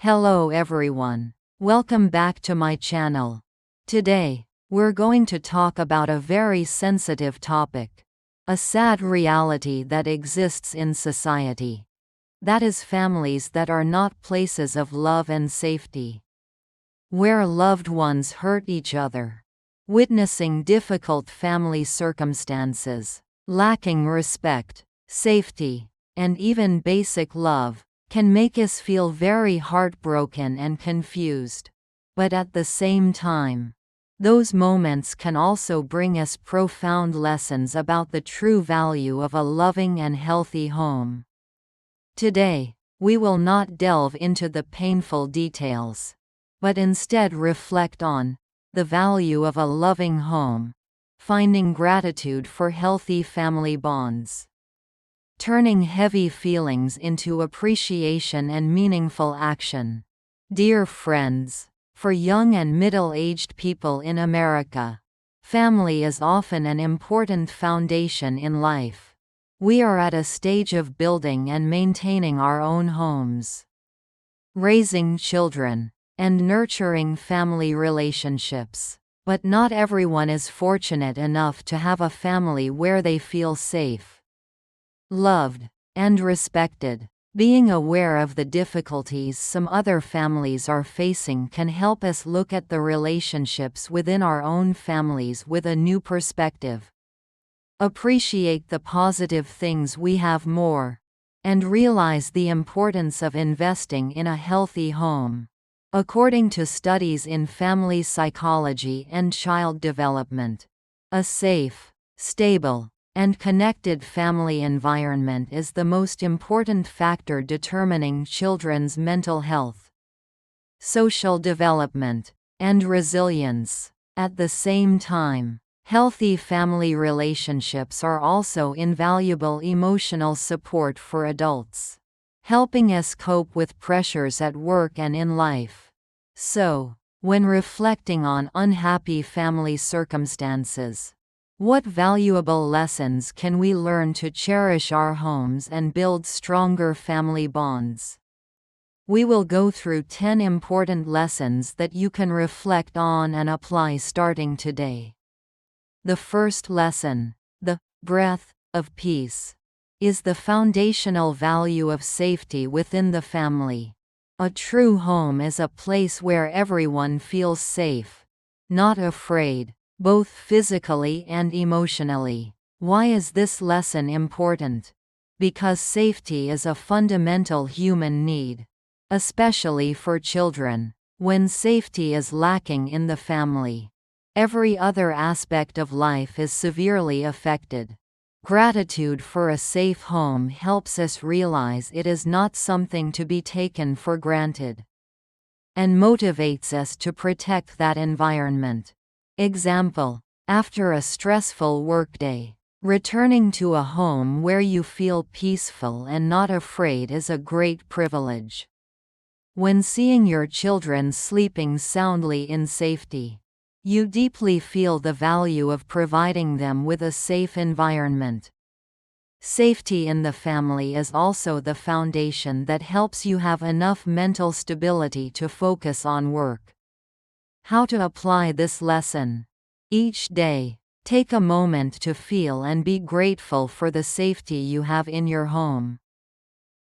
Hello everyone. Welcome back to my channel. Today, we're going to talk about a very sensitive topic. A sad reality that exists in society. That is families that are not places of love and safety. Where loved ones hurt each other. Witnessing difficult family circumstances. Lacking respect, safety, and even basic love can make us feel very heartbroken and confused. But at the same time, those moments can also bring us profound lessons about the true value of a loving and healthy home. Today, we will not delve into the painful details, but instead reflect on the value of a loving home, finding gratitude for healthy family bonds. Turning heavy feelings into appreciation and meaningful action. Dear friends, for young and middle-aged people in America, family is often an important foundation in life. We are at a stage of building and maintaining our own homes, raising children, and nurturing family relationships. But not everyone is fortunate enough to have a family where they feel safe, loved, and respected. Being aware of the difficulties some other families are facing can help us look at the relationships within our own families with a new perspective. Appreciate the positive things we have more, and realize the importance of investing in a healthy home. According to studies in family psychology and child development, a safe, stable, and connected family environment is the most important factor determining children's mental health, social development, and resilience. At the same time, healthy family relationships are also invaluable emotional support for adults, helping us cope with pressures at work and in life. So, when reflecting on unhappy family circumstances, what valuable lessons can we learn to cherish our homes and build stronger family bonds? We will go through 10 important lessons that you can reflect on and apply starting today. The first lesson, the breath of peace, is the foundational value of safety within the family. A true home is a place where everyone feels safe, not afraid, both physically and emotionally. Why is this lesson important? Because safety is a fundamental human need, especially for children. When safety is lacking in the family, every other aspect of life is severely affected. Gratitude for a safe home helps us realize it is not something to be taken for granted, and motivates us to protect that environment. Example: after a stressful workday, returning to a home where you feel peaceful and not afraid is a great privilege. When seeing your children sleeping soundly in safety, you deeply feel the value of providing them with a safe environment. Safety in the family is also the foundation that helps you have enough mental stability to focus on work. How to apply this lesson? Each day, take a moment to feel and be grateful for the safety you have in your home.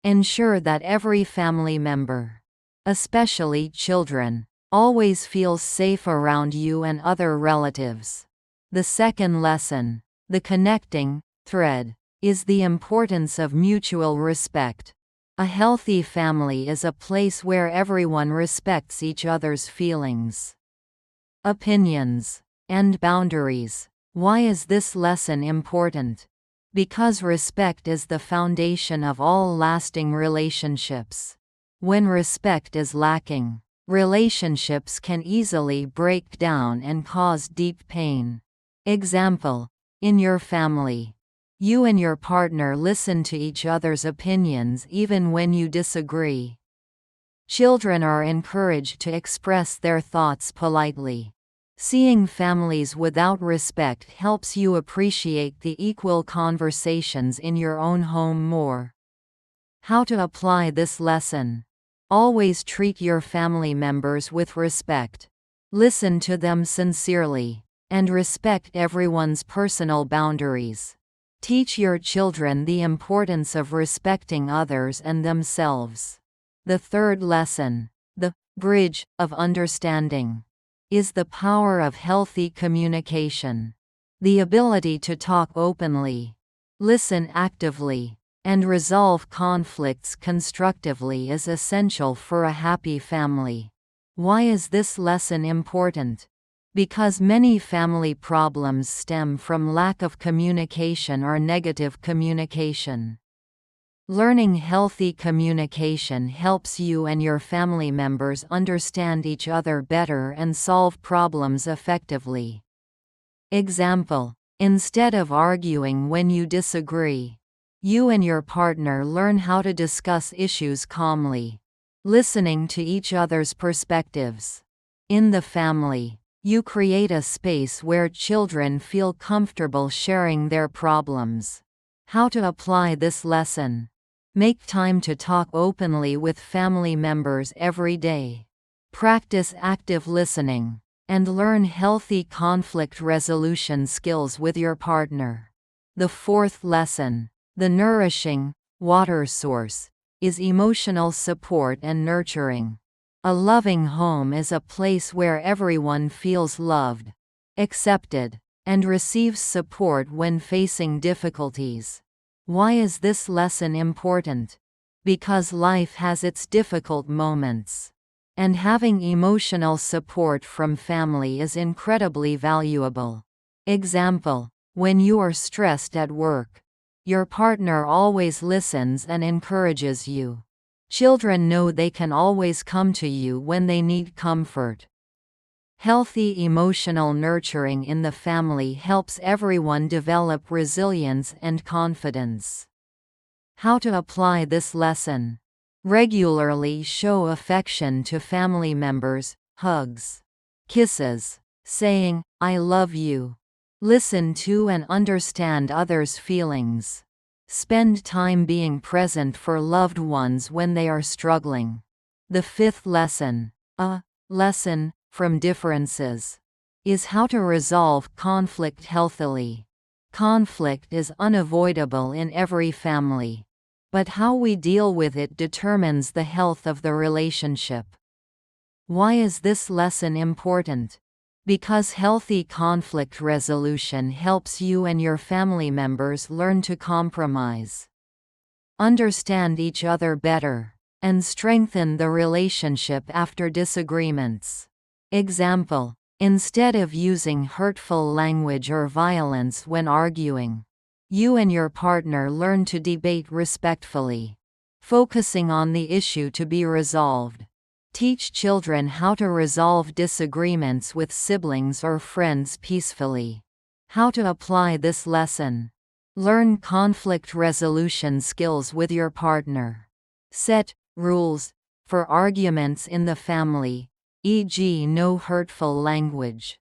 Ensure that every family member, especially children, always feels safe around you and other relatives. The second lesson, the connecting thread, is the importance of mutual respect. A healthy family is a place where everyone respects each other's feelings, opinions, and boundaries. Why is this lesson important? Because respect is the foundation of all lasting relationships. When respect is lacking, relationships can easily break down and cause deep pain. Example: in your family, you and your partner listen to each other's opinions even when you disagree. Children are encouraged to express their thoughts politely. Seeing families without respect helps you appreciate the equal conversations in your own home more. How to apply this lesson? Always treat your family members with respect. Listen to them sincerely, and respect everyone's personal boundaries. Teach your children the importance of respecting others and themselves. The third lesson, the bridge of understanding, is the power of healthy communication. The ability to talk openly, listen actively, and resolve conflicts constructively is essential for a happy family. Why is this lesson important? Because many family problems stem from lack of communication or negative communication. Learning healthy communication helps you and your family members understand each other better and solve problems effectively. Example: instead of arguing when you disagree, you and your partner learn how to discuss issues calmly, listening to each other's perspectives. In the family, you create a space where children feel comfortable sharing their problems. How to apply this lesson? Make time to talk openly with family members every day. Practice active listening, and learn healthy conflict resolution skills with your partner. The fourth lesson, the nourishing water source, is emotional support and nurturing. A loving home is a place where everyone feels loved, accepted, and receives support when facing difficulties. Why is this lesson important? Because life has its difficult moments, and having emotional support from family is incredibly valuable. Example: when you are stressed at work, your partner always listens and encourages you. Children know they can always come to you when they need comfort. Healthy emotional nurturing in the family helps everyone develop resilience and confidence. How to apply this lesson? Regularly show affection to family members, hugs, kisses, saying, "I love you." Listen to and understand others' feelings. Spend time being present for loved ones when they are struggling. The fifth lesson, a lesson from differences, is how to resolve conflict healthily. Conflict is unavoidable in every family, but how we deal with it determines the health of the relationship. Why is this lesson important? Because healthy conflict resolution helps you and your family members learn to compromise, understand each other better, and strengthen the relationship after disagreements. Example: instead of using hurtful language or violence when arguing, you and your partner learn to debate respectfully, focusing on the issue to be resolved. Teach children how to resolve disagreements with siblings or friends peacefully. How to apply this lesson? Learn conflict resolution skills with your partner. Set rules for arguments in the family, e.g., no hurtful language.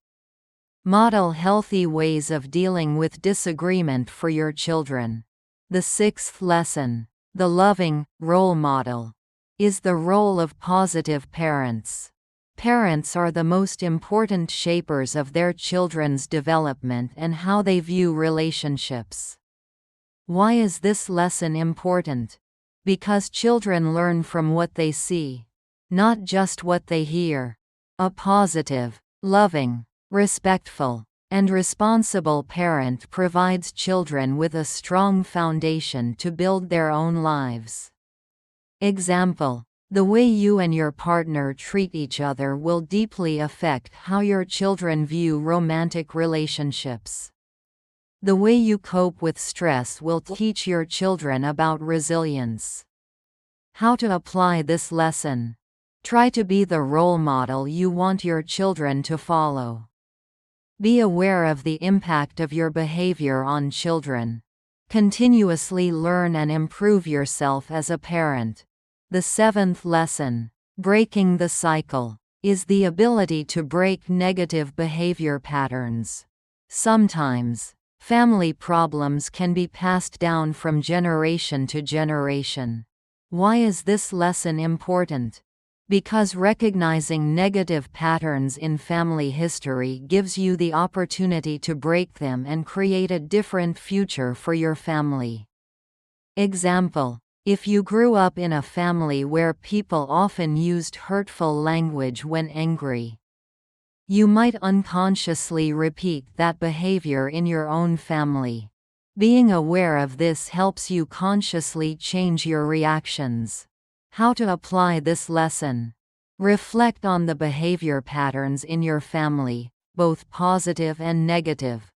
Model healthy ways of dealing with disagreement for your children. The sixth lesson, the loving role model, is the role of positive parents. Parents are the most important shapers of their children's development and how they view relationships. Why is this lesson important? Because children learn from what they see, not just what they hear. A positive, loving, respectful, and responsible parent provides children with a strong foundation to build their own lives. Example: the way you and your partner treat each other will deeply affect how your children view romantic relationships. The way you cope with stress will teach your children about resilience. How to apply this lesson? Try to be the role model you want your children to follow. Be aware of the impact of your behavior on children. Continuously learn and improve yourself as a parent. The seventh lesson, breaking the cycle, is the ability to break negative behavior patterns. Sometimes, family problems can be passed down from generation to generation. Why is this lesson important? Because recognizing negative patterns in family history gives you the opportunity to break them and create a different future for your family. Example: if you grew up in a family where people often used hurtful language when angry, you might unconsciously repeat that behavior in your own family. Being aware of this helps you consciously change your reactions. How to apply this lesson? Reflect on the behavior patterns in your family, both positive and negative.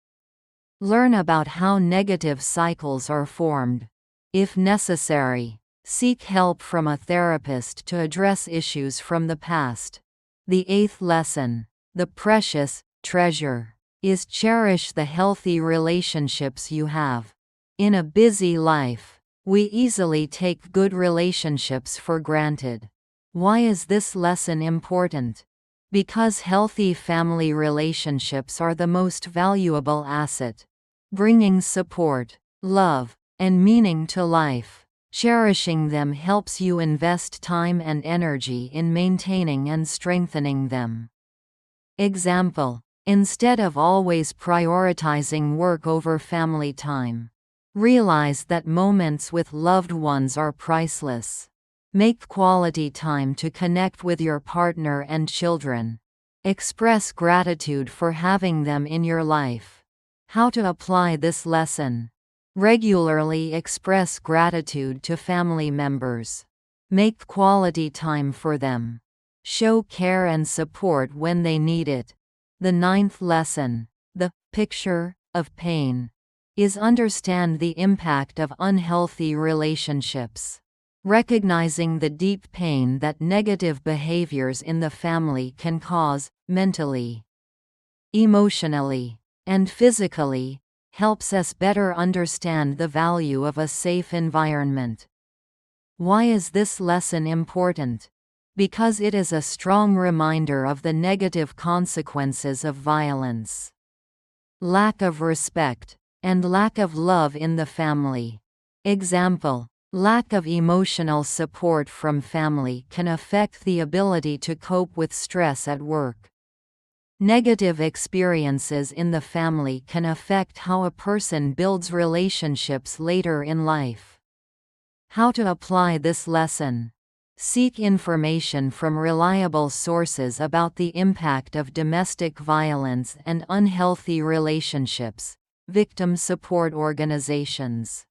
Learn about how negative cycles are formed. If necessary, seek help from a therapist to address issues from the past. The eighth lesson: the precious treasure is cherish the healthy relationships you have. In a busy life, we easily take good relationships for granted. Why is this lesson important? Because healthy family relationships are the most valuable asset, bringing support, love, and meaning to life. Cherishing them helps you invest time and energy in maintaining and strengthening them. Example: instead of always prioritizing work over family time, realize that moments with loved ones are priceless. Make quality time to connect with your partner and children. Express gratitude for having them in your life. How to apply this lesson? Regularly express gratitude to family members. Make quality time for them. Show care and support when they need it. The ninth lesson: the picture of pain is understand the impact of unhealthy relationships. Recognizing the deep pain that negative behaviors in the family can cause, mentally, emotionally, and physically, helps us better understand the value of a safe environment. Why is this lesson important? Because it is a strong reminder of the negative consequences of violence, lack of respect, and lack of love in the family. Example: lack of emotional support from family can affect the ability to cope with stress at work. Negative experiences in the family can affect how a person builds relationships later in life. How to apply this lesson? Seek information from reliable sources about the impact of domestic violence and unhealthy relationships. Victim support organizations,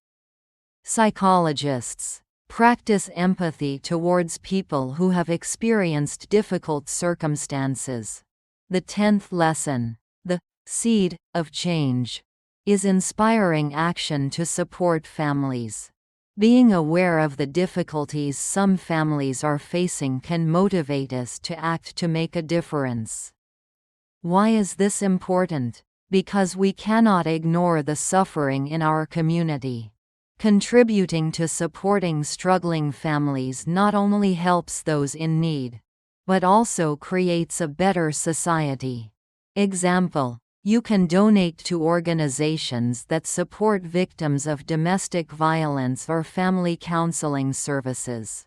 psychologists. Practice empathy towards people who have experienced difficult circumstances. The 10th lesson: the seed of change is inspiring action to support families. Being aware of the difficulties some families are facing can motivate us to act to make a difference. Why is this important? Because we cannot ignore the suffering in our community. Contributing to supporting struggling families not only helps those in need, but also creates a better society. Example: you can donate to organizations that support victims of domestic violence or family counseling services.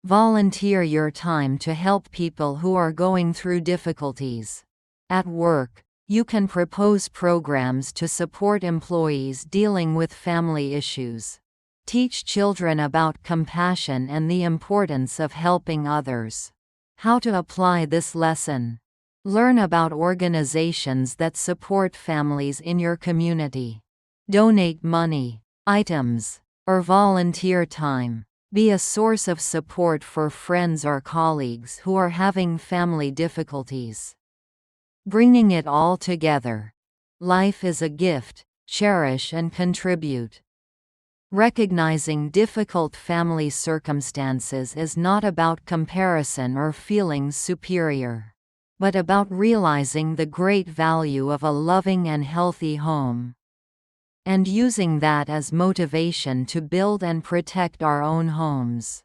Volunteer your time to help people who are going through difficulties. At work, you can propose programs to support employees dealing with family issues. Teach children about compassion and the importance of helping others. How to apply this lesson? Learn about organizations that support families in your community. Donate money, items, or volunteer time. Be a source of support for friends or colleagues who are having family difficulties. Bringing it all together. Life is a gift. Cherish and contribute. Recognizing difficult family circumstances is not about comparison or feeling superior, but about realizing the great value of a loving and healthy home, and using that as motivation to build and protect our own homes,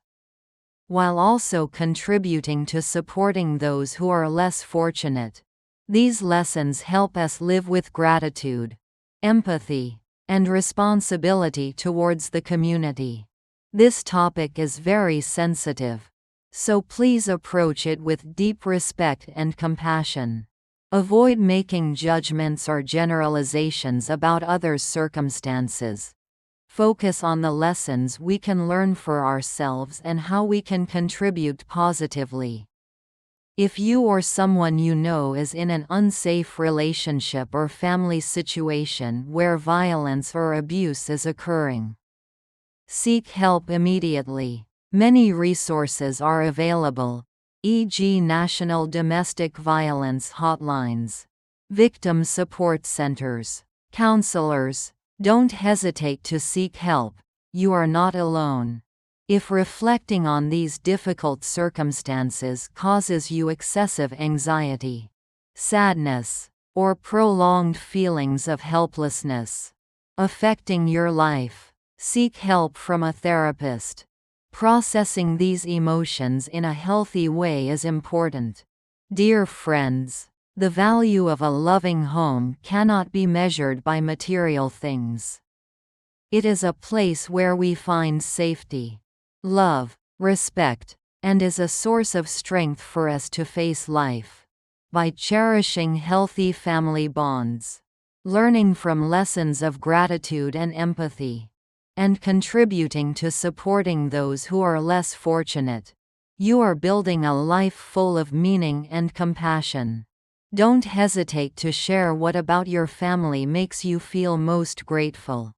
while also contributing to supporting those who are less fortunate. These lessons help us live with gratitude, empathy, and responsibility towards the community. This topic is very sensitive, so please approach it with deep respect and compassion. Avoid making judgments or generalizations about others' circumstances. Focus on the lessons we can learn for ourselves and how we can contribute positively. If you or someone you know is in an unsafe relationship or family situation where violence or abuse is occurring, seek help immediately. Many resources are available, e.g. national domestic violence hotlines, victim support centers, counselors. Don't hesitate to seek help, you are not alone. If reflecting on these difficult circumstances causes you excessive anxiety, sadness, or prolonged feelings of helplessness affecting your life, seek help from a therapist. Processing these emotions in a healthy way is important. Dear friends, the value of a loving home cannot be measured by material things. It is a place where we find safety, love, respect, and is a source of strength for us to face life. By cherishing healthy family bonds, learning from lessons of gratitude and empathy, and contributing to supporting those who are less fortunate, you are building a life full of meaning and compassion. Don't hesitate to share what about your family makes you feel most grateful,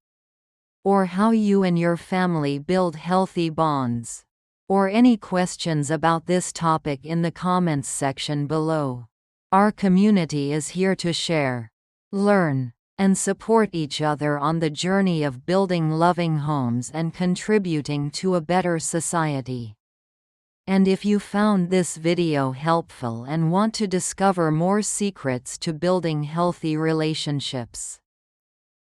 or how you and your family build healthy bonds, or any questions about this topic in the comments section below. Our community is here to share, learn, and support each other on the journey of building loving homes and contributing to a better society. And if you found this video helpful and want to discover more secrets to building healthy relationships,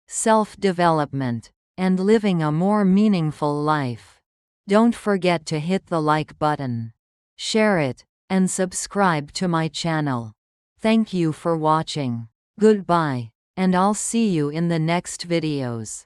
self-development, and living a more meaningful life, don't forget to hit the like button, share it, and subscribe to my channel. Thank you for watching. Goodbye, and I'll see you in the next videos.